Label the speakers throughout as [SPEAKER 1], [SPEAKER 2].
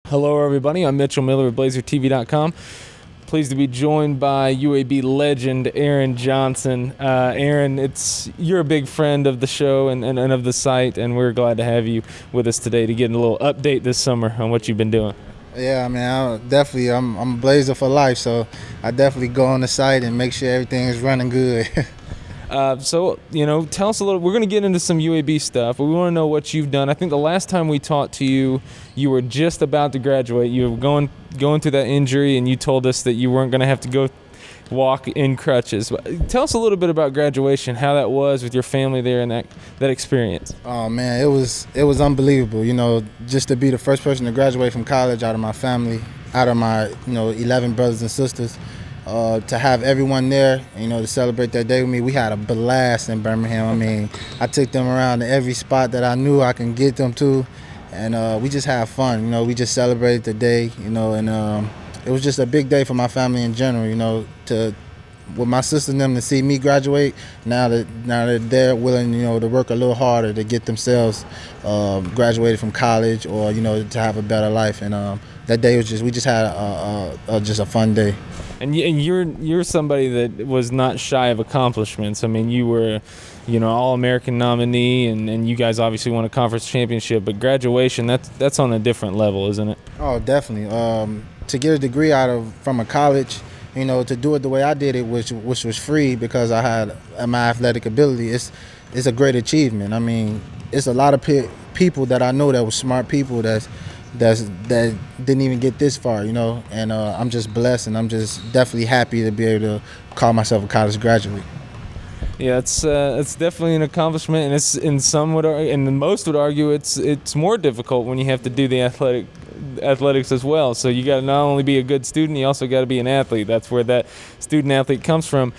[SPEAKER 1] Hello, everybody. I'm Mitchell Miller with BlazerTV.com. Pleased to be joined by UAB legend Aaron Johnson. Aaron, you're a big friend of the show and of the site, and we're glad to have you with us today to get a little update this summer on what you've been doing.
[SPEAKER 2] Yeah, I mean, I'm a Blazer for life, so I definitely go on the site and make sure everything is running good.
[SPEAKER 1] So, tell us a little. We're going to get into some UAB stuff, but we want to know what you've done. I think the last time we talked to you, you were just about to graduate. You were going through that injury, and you told us that you weren't going to have to go walk in crutches. Tell us a little bit about graduation, how that was with your family there, and that experience.
[SPEAKER 2] Oh man, it was unbelievable. Just to be the first person to graduate from college out of my family, out of my 11 brothers and sisters. To have everyone there, to celebrate that day with me. We had a blast in Birmingham. I mean, I took them around to every spot that I knew I can get them to, and we just had fun. We just celebrated the day, and it was just a big day for my family in general, with my sister and them to see me graduate. Now that they're willing, to work a little harder to get themselves graduated from college or, to have a better life. And that day we just had just a fun day.
[SPEAKER 1] And you're somebody that was not shy of accomplishments. I mean, you were, All-American nominee, and you guys obviously won a conference championship. But graduation, that's on a different level, isn't it?
[SPEAKER 2] Oh, definitely. To get a degree from a college, to do it the way I did it, which was free because I had my athletic ability, it's a great achievement. I mean, it's a lot of people that I know that were smart people that didn't even get this far, and I'm just blessed, and I'm just definitely happy to be able to call myself a college graduate.
[SPEAKER 1] Yeah, it's definitely an accomplishment, and most would argue it's more difficult when you have to do the athletics as well. So you got to not only be a good student, you also got to be an athlete. That's where that student athlete comes from.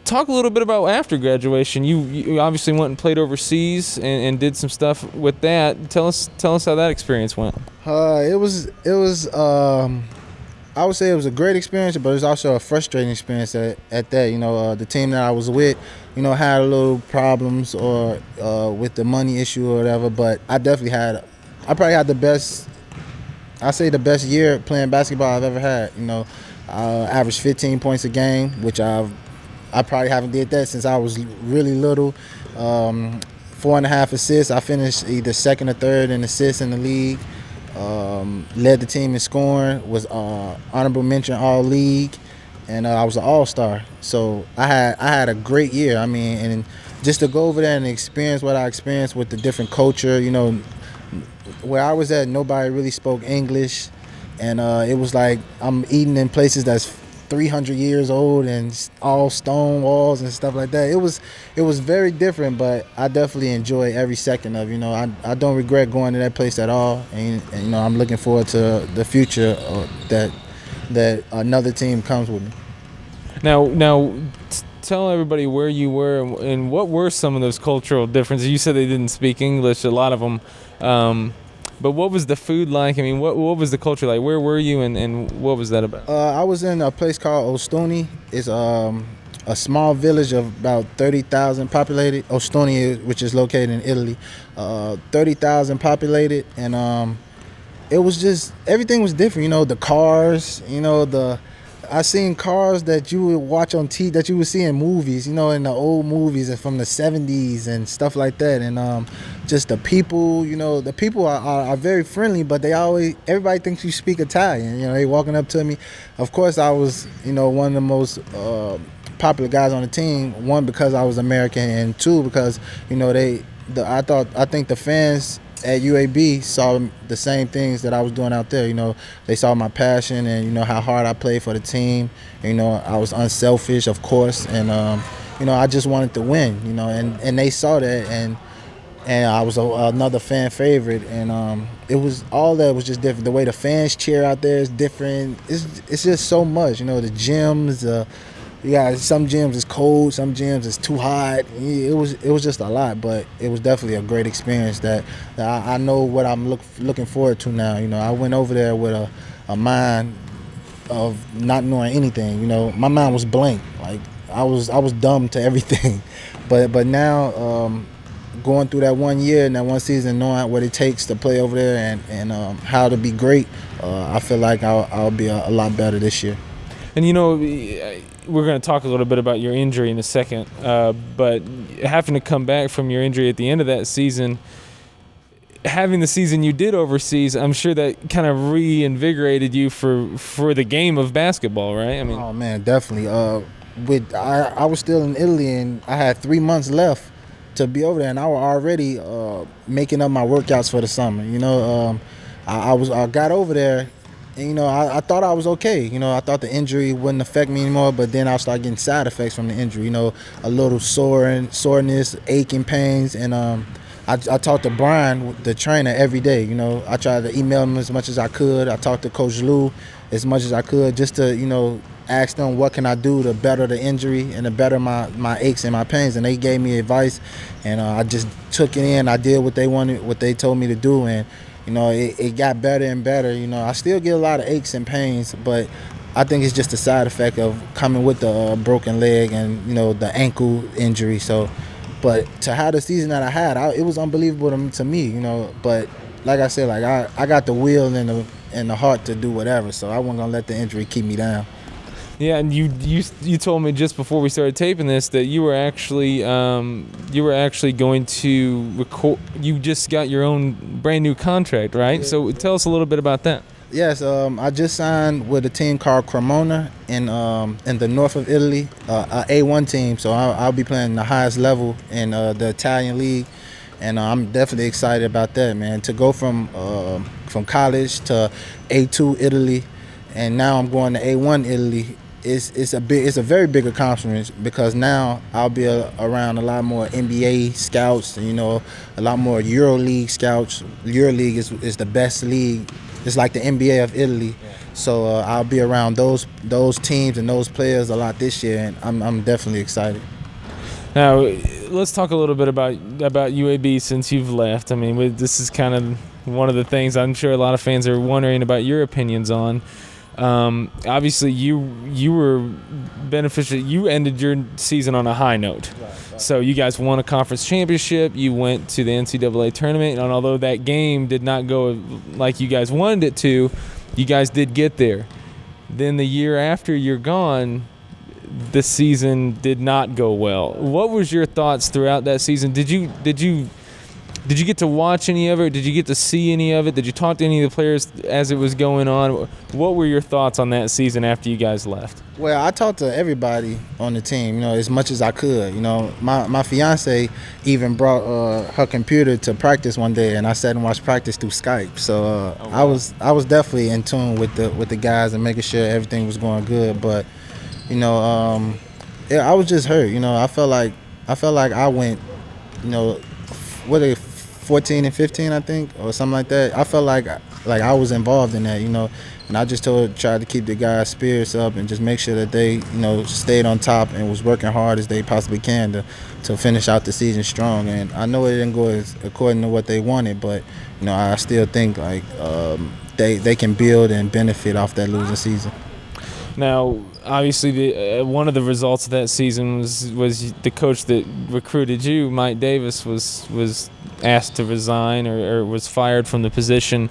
[SPEAKER 1] Talk a little bit about after graduation. You obviously went and played overseas and did some stuff with that. Tell us how that experience went.
[SPEAKER 2] It was I would say it was a great experience, but it was also a frustrating experience at that. The team that I was with, had a little problems or with the money issue or whatever. But I probably had the best year playing basketball I've ever had. I averaged 15 points a game, which I probably haven't did that since I was really little. 4.5 assists. I finished either second or third in assists in the league. Led the team in scoring. Was honorable mention all league, and I was an all-star. So I had a great year. I mean, and just to go over there and experience what I experienced with the different culture. Where I was at, nobody really spoke English, and it was like I'm eating in places that's 300 years old and all stone walls and stuff like that. It was very different, but I definitely enjoy every second of it. I don't regret going to that place at all, and I'm looking forward to the future that another team comes with me.
[SPEAKER 1] Now, tell everybody where you were and what were some of those cultural differences. You said they didn't speak English, a lot of them. But what was the food like? I mean, what was the culture like? Where were you, and what was that about?
[SPEAKER 2] I was in a place called Ostoni. It's a small village of about 30,000 populated. Ostoni, which is located in Italy, 30,000 populated, and it was just everything was different. The cars, I seen cars that you would watch on TV, that you would see in movies, in the old movies and from the 70s and stuff like that. And just the people, the people are very friendly, but everybody thinks you speak Italian. They walking up to me. Of course, I was, one of the most popular guys on the team. One, because I was American, and two, because, I think the fans at UAB saw the same things that I was doing out there. They saw my passion and, how hard I played for the team. I was unselfish, of course, and, I just wanted to win, and they saw that, and I was another fan favorite, and it was all that was just different. The way the fans cheer out there is different. It's just so much, the gyms, some gyms is cold, some gyms is too hot. It was just a lot, but it was definitely a great experience that I know what I'm looking forward to now. I went over there with a mind of not knowing anything. My mind was blank. Like I was dumb to everything, but now going through that 1 year and that one season, knowing what it takes to play over there and how to be great, I feel like I'll be a lot better this year.
[SPEAKER 1] And, we're going to talk a little bit about your injury in a second, but having to come back from your injury at the end of that season, having the season you did overseas, I'm sure that kind of reinvigorated you for the game of basketball, right?
[SPEAKER 2] Oh man, definitely. I was still in Italy and I had 3 months left to be over there, and I was already making up my workouts for the summer. I got over there, and I thought I was okay. I thought the injury wouldn't affect me anymore, but then I started getting side effects from the injury. A little soreness, aching pains, and I talked to Brian, the trainer, every day. I tried to email him as much as I could. I talked to Coach Lou as much as I could, just to ask them what can I do to better the injury and to better my aches and my pains. And they gave me advice, and I just took it in. I did what they wanted, what they told me to do, and it got better and better. I still get a lot of aches and pains, but I think it's just a side effect of coming with the broken leg and the ankle injury. So, but to have the season that I had, it was unbelievable to me. But like I said, I got the will and the heart to do whatever. So I wasn't gonna let the injury keep me down.
[SPEAKER 1] Yeah, and you told me just before we started taping this that you were actually going to record. You just got your own brand new contract, right? Yeah. So tell us a little bit about that.
[SPEAKER 2] Yes, I just signed with a team called Cremona in the north of Italy, a A1 team. So I'll be playing the highest level in the Italian league, and I'm definitely excited about that, man. To go from college to A2 Italy, and now I'm going to A1 Italy. It's a very big accomplishment, because now I'll be around a lot more NBA scouts, and a lot more EuroLeague scouts. EuroLeague is the best league. It's like the NBA of Italy. Yeah. So I'll be around those teams and those players a lot this year, and I'm definitely excited.
[SPEAKER 1] Now, let's talk a little bit about UAB since you've left. I mean, this is kind of one of the things I'm sure a lot of fans are wondering about your opinions on. Obviously, you were beneficial. You ended your season on a high note. Right. So you guys won a conference championship. You went to the NCAA tournament, and although that game did not go like you guys wanted it to, you guys did get there. Then the year after you're gone, the season did not go well. What was your thoughts throughout that season? Did you get to watch any of it? Did you get to see any of it? Did you talk to any of the players as it was going on? What were your thoughts on that season after you guys left?
[SPEAKER 2] Well, I talked to everybody on the team, as much as I could. My fiance even brought her computer to practice one day, and I sat and watched practice through Skype. So I was definitely in tune with the guys and making sure everything was going good. But I was just hurt. I felt like I went, what are 14 and 15, I think, or something like that. I felt like I was involved in that, and I just tried to keep the guys' spirits up and just make sure that they, stayed on top and was working hard as they possibly can to finish out the season strong. And I know it didn't go according to what they wanted, but I still think they can build and benefit off that losing season.
[SPEAKER 1] Now, obviously, one of the results of that season was the coach that recruited you, Mike Davis, was asked to resign or was fired from the position.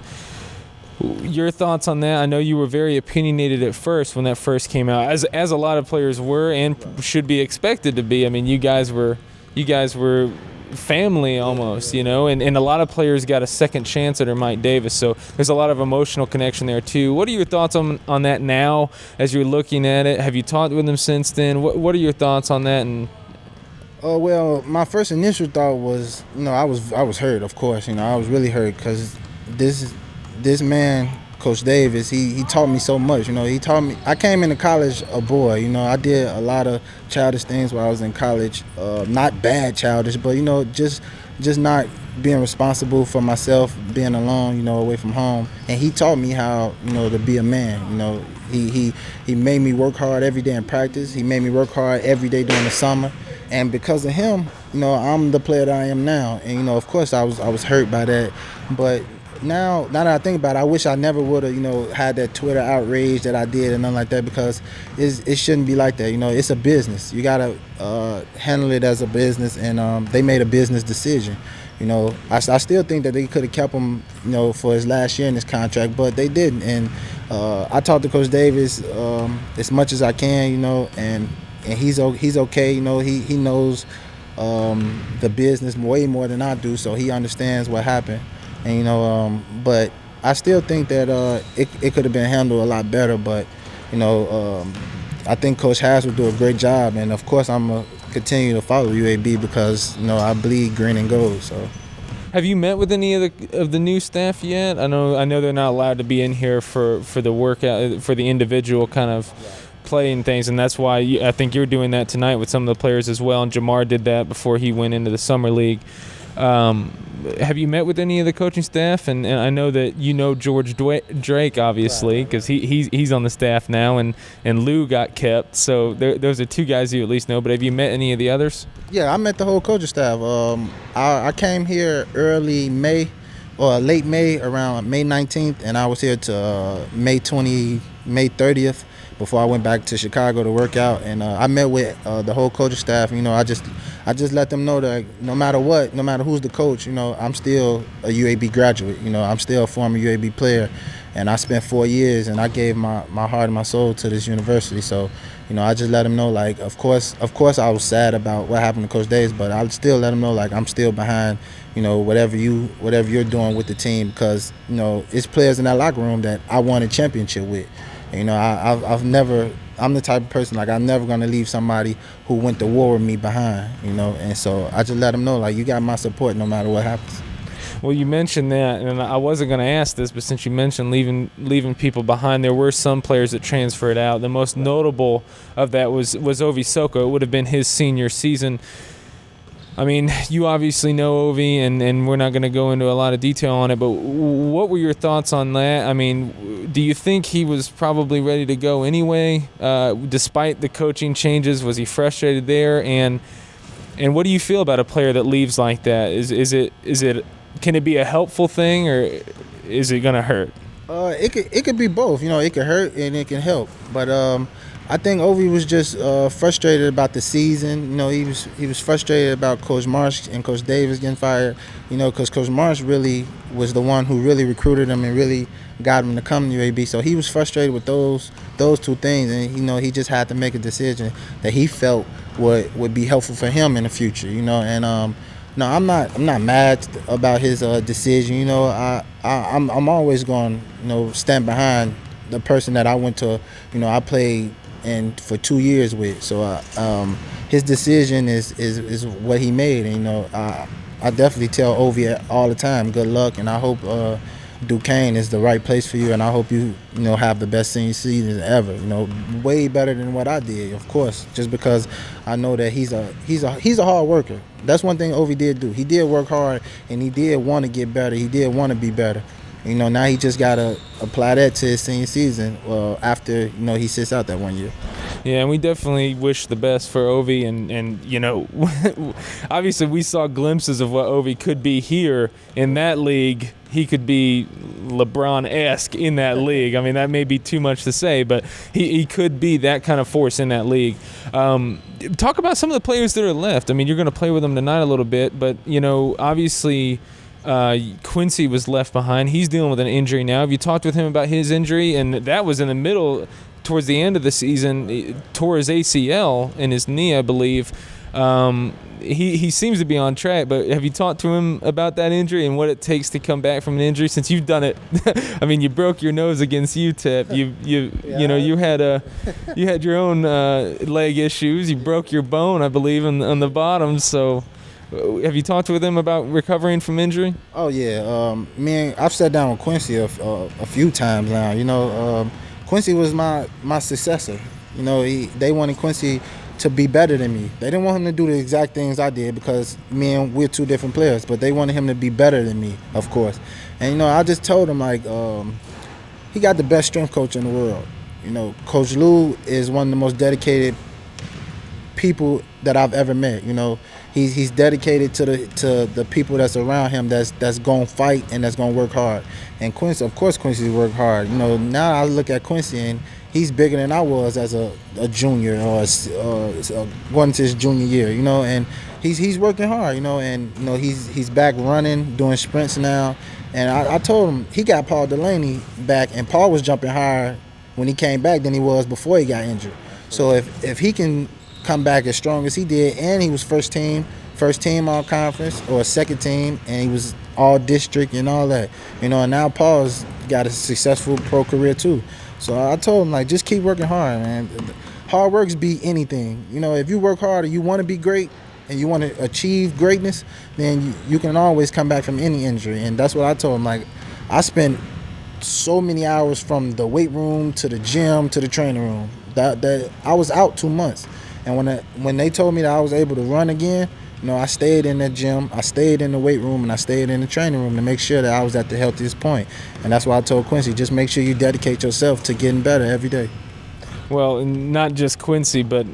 [SPEAKER 1] Your thoughts on that? I know you were very opinionated at first when that first came out, as a lot of players were and should be expected to be. I mean, you guys were family almost, and a lot of players got a second chance under Mike Davis, so there's a lot of emotional connection there too. What are your thoughts on that now as you're looking at it? Have you talked with him since then? What are your thoughts on that? And
[SPEAKER 2] well, my first initial thought was, I was hurt, of course. I was really hurt, because this man, Coach Davis, he taught me so much. He taught me. I came into college a boy. I did a lot of childish things while I was in college. Not bad childish, but just not being responsible for myself, being alone, away from home. And he taught me how, to be a man. He made me work hard every day in practice. He made me work hard every day during the summer. And because of him, I'm the player that I am now. And of course, I was hurt by that. But now that I think about it, I wish I never would have, had that Twitter outrage that I did and nothing like that, because it shouldn't be like that. It's a business. You gotta handle it as a business, and they made a business decision. I still think that they could have kept him, for his last year in his contract, but they didn't. And I talked to Coach Davis as much as I can, and he's okay. He knows the business way more than I do, so he understands what happened. And but I still think that it could have been handled a lot better. But I think Coach Hass will do a great job, and of course I'm gonna continue to follow UAB because I bleed green and gold. So.
[SPEAKER 1] Have you met with any of the new staff yet? I know they're not allowed to be in here for the workout, for the individual kind of playing things, and that's why I think you're doing that tonight with some of the players as well. And Jamar did that before he went into the summer league. Have you met with any of the coaching staff? And I know that George Drake, obviously, because he's on the staff now, and Lou got kept. So those are two guys you at least know. But have you met any of the others?
[SPEAKER 2] Yeah, I met the whole coaching staff. I came here early May or late May, around May 19th, and I was here to May 30th before I went back to Chicago to work out. And I met with the whole coaching staff. I just let them know that no matter what, no matter who's the coach, I'm still a UAB graduate. I'm still a former UAB player, and I spent 4 years, and I gave my heart and my soul to this university. So, I just let them know, like, of course I was sad about what happened to Coach Davis, but I still let them know, like, I'm still behind, whatever you're doing with the team, because it's players in that locker room that I won a championship with. I'm the type of person, like, I'm never gonna leave somebody who went to war with me behind, and so I just let them know, like, you got my support no matter what happens.
[SPEAKER 1] Well, you mentioned that, and I wasn't going to ask this, but since you mentioned leaving people behind, there were some players that transferred out. The most notable of that was Ovi Soko. It would have been his senior season. I mean, you obviously know Ovi, and we're not going to go into a lot of detail on it, but what were your thoughts on that? I mean, do you think he was probably ready to go anyway, despite the coaching changes? Was he frustrated there? And what do you feel about a player that leaves like that? Is it can it be a helpful thing, or is it going to hurt?
[SPEAKER 2] It could be both. It could hurt and it can help. But I think Ovi was just frustrated about the season. He was frustrated about Coach Marsh and Coach Davis getting fired. Because Coach Marsh really was the one who really recruited him and really got him to come to UAB. So he was frustrated with those two things, and he just had to make a decision that he felt would be helpful for him in the future. And no, I'm not mad about his decision. I'm always going to stand behind the person that I went to. I played for 2 years with. So his decision is what he made. And I definitely tell Ovi all the time, good luck, and I hope Duquesne is the right place for you, and I hope you have the best senior season ever. Way better than what I did, of course, just because I know that he's a hard worker. That's one thing Ovi did do. He did work hard, and he did want to get better. He did want to be better. Now he just got to apply that to his senior season after, he sits out that 1 year.
[SPEAKER 1] Yeah, and we definitely wish the best for Ovi, and obviously we saw glimpses of what Ovi could be here in that league. He could be LeBron-esque in that league. I mean, that may be too much to say, but he could be that kind of force in that league. Talk about some of the players that are left. I mean, you're going to play with them tonight a little bit, but, obviously Quincy was left behind. He's dealing with an injury now. Have you talked with him about his injury? And that was in the middle, towards the end of the season. He tore his ACL in his knee, I believe. He seems to be on track, but have you talked to him about that injury and what it takes to come back from an injury, since you've done it? I mean, you broke your nose against UTEP. You had your own leg issues. You broke your bone, I believe, on the bottom. So have you talked with him about recovering from injury?
[SPEAKER 2] Oh yeah, I've sat down with Quincy a few times now. Quincy was my successor. They wanted Quincy to be better than me. They didn't want him to do the exact things I did, because we're two different players, but they wanted him to be better than me, of course. And I just told him, like, he got the best strength coach in the world. Coach Lou is one of the most dedicated people that I've ever met. he's dedicated to the people that's around him that's gonna fight and that's gonna work hard. And Quincy, of course, Quincy worked hard. Now I look at Quincy and he's bigger than I was as a junior or going into his junior year. And he's working hard. And he's back running, doing sprints now. And I told him he got Paul Delaney back, and Paul was jumping higher when he came back than he was before he got injured. So if he can come back as strong as he did, and he was first team all conference or second team, and he was all district and all that, and now Paul's got a successful pro career too. So I told him, just keep working hard, man. Hard works beat anything. If you work hard and you want to be great and you want to achieve greatness, then you can always come back from any injury. And that's what I told him. I spent so many hours from the weight room to the gym to the training room. That I was out 2 months, and when they told me that I was able to run again, I stayed in the gym, I stayed in the weight room, and I stayed in the training room to make sure that I was at the healthiest point. And that's why I told Quincy, just make sure you dedicate yourself to getting better every day.
[SPEAKER 1] Well, not just Quincy, but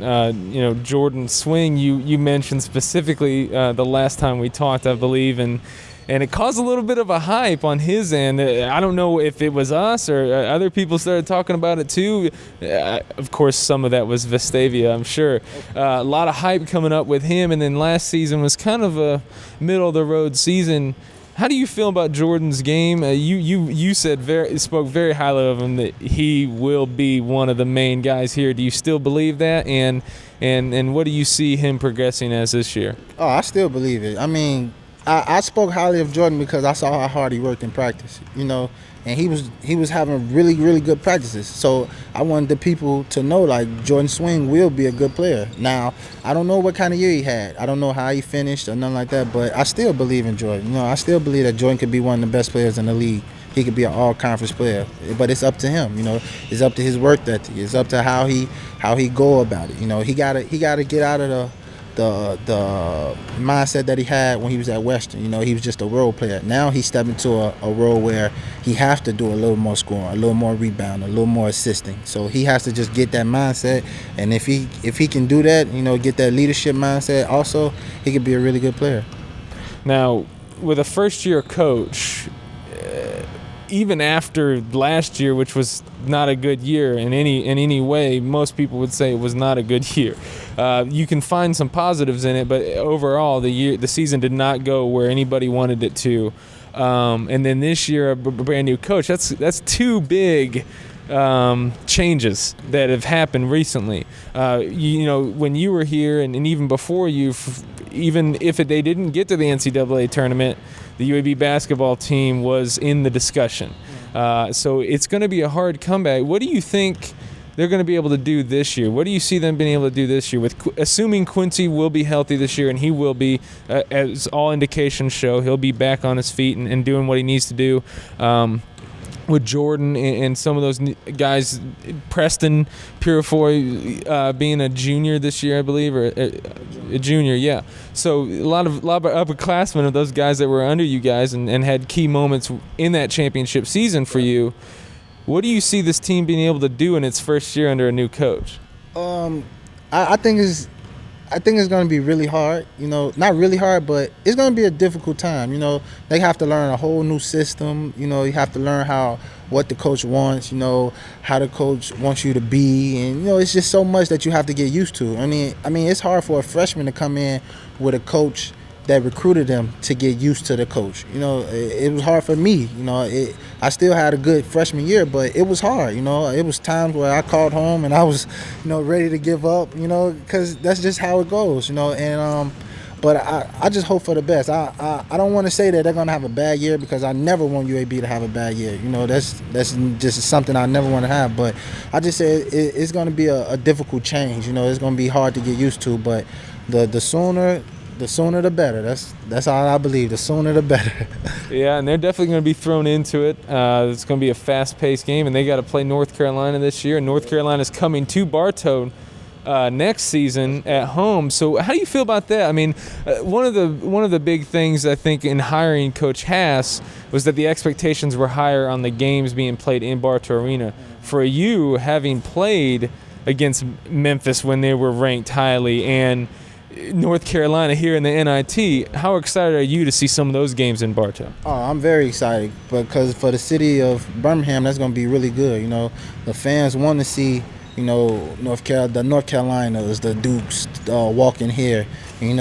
[SPEAKER 1] Jordan Swing. You mentioned specifically the last time we talked, I believe, and it caused a little bit of a hype on his end. I don't know if it was us or other people started talking about it too. Of course, some of that was Vestavia, I'm sure. A lot of hype coming up with him, and then last season was kind of a middle-of-the-road season. How do you feel about Jordan's game? You spoke very highly of him, that he will be one of the main guys here. Do you still believe that? And what do you see him progressing as this year?
[SPEAKER 2] Oh, I still believe it. I mean, I spoke highly of Jordan because I saw how hard he worked in practice, and he was having really, really good practices. So I wanted the people to know, Jordan Swing will be a good player. Now, I don't know what kind of year he had. I don't know how he finished or nothing like that, but I still believe in Jordan. I still believe that Jordan could be one of the best players in the league. He could be an all-conference player, but it's up to him. It's up to his work ethic. It's up to how he go about it. He gotta get out of the mindset that he had when he was at Western. He was just a role player. Now he stepped into a role where he has to do a little more scoring, a little more rebounding, a little more assisting. So he has to just get that mindset, and if he can do that, get that leadership mindset also, he could be a really good player.
[SPEAKER 1] Now, with a first-year coach, even after last year, which was not a good year in any way, most people would say it was not a good year. You can find some positives in it, but overall, the season did not go where anybody wanted it to. And then this year, a brand new coach. That's two big changes that have happened recently. When you were here, and even before you, even if they didn't get to the NCAA tournament, the UAB basketball team was in the discussion. So it's going to be a hard comeback. What do you think they're going to be able to do this year? What do you see them being able to do this year? Assuming Quincy will be healthy this year, and he will be, as all indications show, he'll be back on his feet and doing what he needs to do. With Jordan and some of those guys, Preston Purifoy being a junior this year, I believe, or a junior, yeah. So a lot of upperclassmen of those guys that were under you guys and had key moments in that championship season for you. What do you see this team being able to do in its first year under a new coach?
[SPEAKER 2] I think it's going to be really hard. Not really hard, but it's going to be a difficult time. They have to learn a whole new system. You have to learn what the coach wants. How the coach wants you to be, and it's just so much that you have to get used to. I mean, it's hard for a freshman to come in with a coach that recruited them to get used to the coach. It was hard for me. I still had a good freshman year, but it was hard. It was times where I called home and I was, ready to give up. Because that's just how it goes. But I just hope for the best. I don't want to say that they're gonna have a bad year, because I never want UAB to have a bad year. That's just something I never want to have. But I just say it's gonna be a difficult change. It's gonna be hard to get used to. But the sooner the better. That's all I believe. The sooner the better.
[SPEAKER 1] Yeah, and they're definitely going to be thrown into it. It's going to be a fast-paced game, and they got to play North Carolina this year. And North Carolina's coming to Bartow next season at home. So how do you feel about that? I mean, one of the big things I think in hiring Coach Haas was that the expectations were higher on the games being played in Bartow Arena. For you, having played against Memphis when they were ranked highly, and North Carolina here in the NIT. How excited are you to see some of those games in Bartow?
[SPEAKER 2] Oh, I'm very excited because for the city of Birmingham, that's going to be really good. The fans want to see, the North Carolinas, the Dukes walking here, and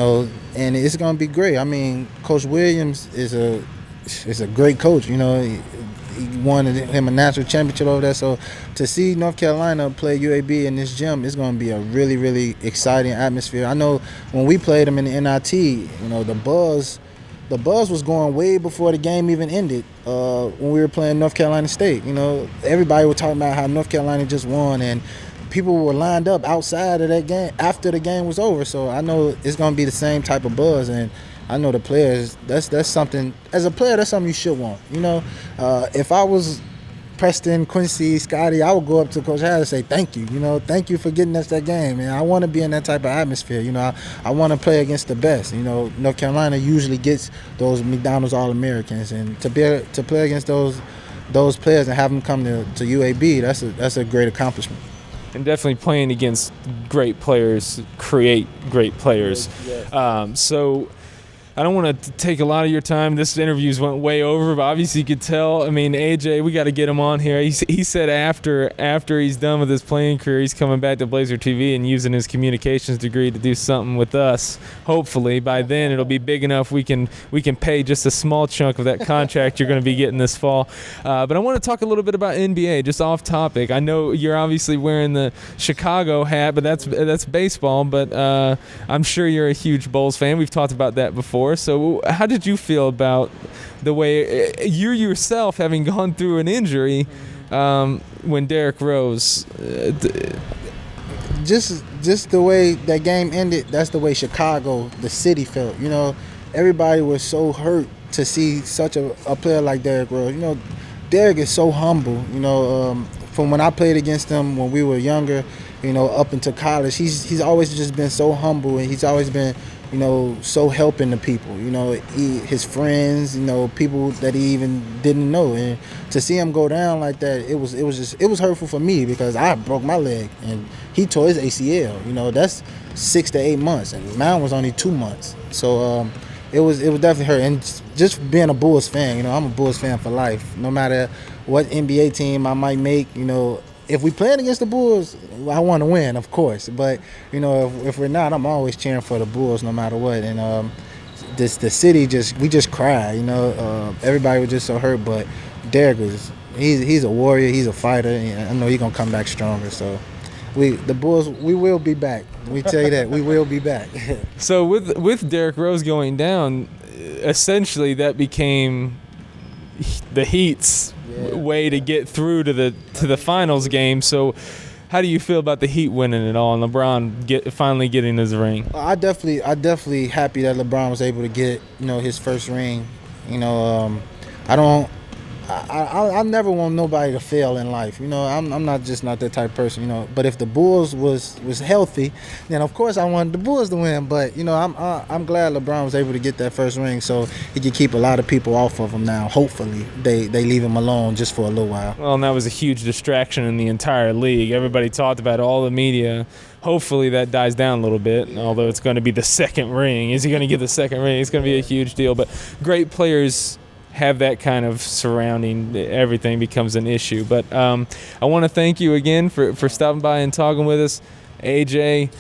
[SPEAKER 2] it's going to be great. I mean, Coach Williams is a great coach. He won him a national championship over there. So to see North Carolina play UAB in this gym is going to be a really, really exciting atmosphere. I know when we played them in the NIT, the buzz was going way before the game even ended. When we were playing North Carolina State, everybody was talking about how North Carolina just won, and people were lined up outside of that game after the game was over. So I know it's going to be the same type of buzz, and I know the players, that's something, as a player, that's something you should want. If I was Preston, Quincy, Scotty, I would go up to Coach Harris and say, thank you. Thank you for getting us that game. And I want to be in that type of atmosphere. I want to play against the best. North Carolina usually gets those McDonald's All-Americans. And to play against those players and have them come to UAB, that's a great accomplishment.
[SPEAKER 1] And definitely playing against great players create great players.
[SPEAKER 2] Yes.
[SPEAKER 1] So I don't want to take a lot of your time. This interview's went way over, but obviously you could tell. I mean, AJ, we got to get him on here. He said after he's done with his playing career, he's coming back to Blazer TV and using his communications degree to do something with us. Hopefully, by then it'll be big enough we can pay just a small chunk of that contract you're going to be getting this fall. But I want to talk a little bit about NBA, just off topic. I know you're obviously wearing the Chicago hat, but that's baseball. But I'm sure you're a huge Bulls fan. We've talked about that before. So how did you feel about the way you yourself, having gone through an injury, when Derrick Rose?
[SPEAKER 2] Just the way that game ended, that's the way Chicago, the city, felt. Everybody was so hurt to see such a player like Derrick Rose. Derrick is so humble. From when I played against him when we were younger, up into college, he's always just been so humble, and he's always been so helping the people, his friends, people that he even didn't know. And to see him go down like that, it was hurtful for me because I broke my leg and he tore his ACL. That's 6 to 8 months, and mine was only 2 months. So it was definitely hurt. And just being a Bulls fan, I'm a Bulls fan for life. No matter what NBA team I might make, if we playing against the Bulls, I want to win, of course. But if we're not, I'm always cheering for the Bulls, no matter what. And the city we just cried. Everybody was just so hurt. But Derrick he's a warrior, he's a fighter, and I know he's gonna come back stronger. So the Bulls, we will be back. We tell you that we will be back.
[SPEAKER 1] So with Derrick Rose going down, essentially that became the Heat's way to get through to the finals game. So how do you feel about the Heat winning it all and LeBron finally getting his ring?
[SPEAKER 2] I definitely happy that LeBron was able to get his first ring. I never want nobody to fail in life. I'm not that type of person. But if the Bulls was healthy, then of course I wanted the Bulls to win. But I'm glad LeBron was able to get that first ring, so he can keep a lot of people off of him now. Hopefully they leave him alone just for a little while.
[SPEAKER 1] Well, and that was a huge distraction in the entire league. Everybody talked about it, all the media. Hopefully that dies down a little bit, although it's going to be the second ring. Is he going to get the second ring? It's going to be a huge deal. But great players have that kind of surrounding, everything becomes an issue. But I want to thank you again for stopping by and talking with us. AJ,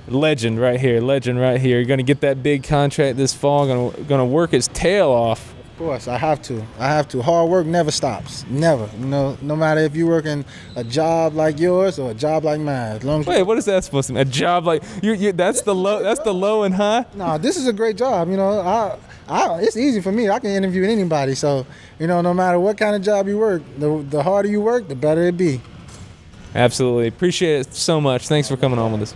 [SPEAKER 1] legend right here. You're going to get that big contract this fall, going to work his tail off.
[SPEAKER 2] Of course, I have to. Hard work never stops. Never. No matter if you're working a job like yours or a job like mine. As long as
[SPEAKER 1] Wait, what is that supposed to mean? A job like you? That's the low. That's the low and high.
[SPEAKER 2] No, this is a great job. It's easy for me. I can interview anybody. So no matter what kind of job you work, the harder you work, the better it be.
[SPEAKER 1] Absolutely, appreciate it so much. Thanks for coming on with us.